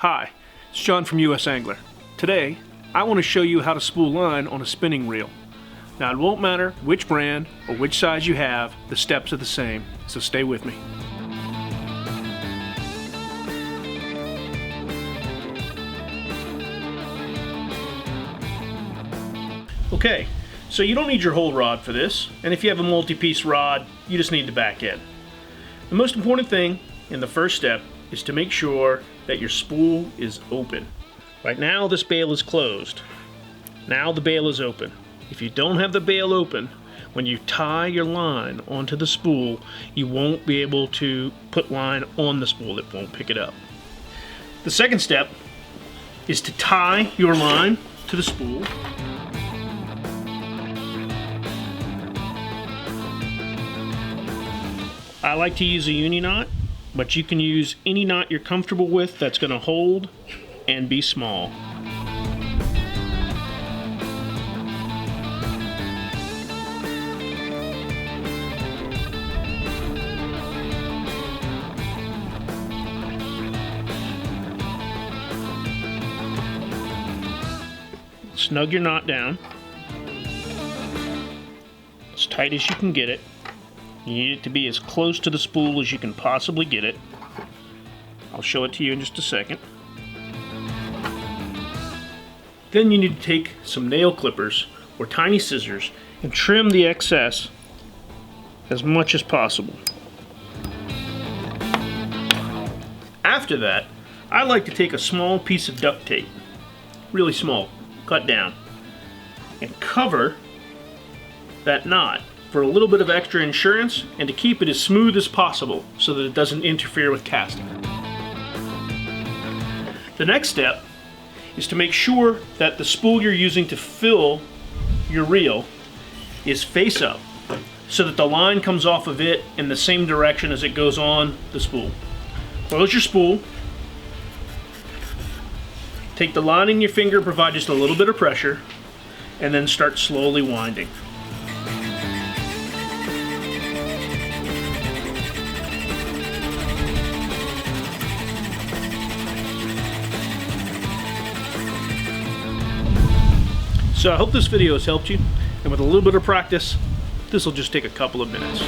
Hi, it's John from US Angler. Today, I want to show you how to spool line on a spinning reel. Now it won't matter which brand or which size you have, the steps are the same, so stay with me. Okay, so you don't need your whole rod for this, and if you have a multi-piece rod, you just need the back end. The most important thing in the first step is to make sure that your spool is open. Right now this bail is closed. Now the bail is open. If you don't have the bail open, when you tie your line onto the spool, you won't be able to put line on the spool. It won't pick it up. The second step is to tie your line to the spool. I like to use a uni knot, but you can use any knot you're comfortable with that's going to hold and be small. Snug your knot down as tight as you can get it. You need it to be as close to the spool as you can possibly get it. I'll show it to you in just a second. Then you need to take some nail clippers or tiny scissors and trim the excess as much as possible. After that, I like to take a small piece of duct tape, really small, cut down, and cover that knot for a little bit of extra insurance and to keep it as smooth as possible so that it doesn't interfere with casting. The next step is to make sure that the spool you're using to fill your reel is face up so that the line comes off of it in the same direction as it goes on the spool. Close your spool. Take the line in your finger, provide just a little bit of pressure, and then start slowly winding. So I hope this video has helped you, and with a little bit of practice, this will just take a couple of minutes.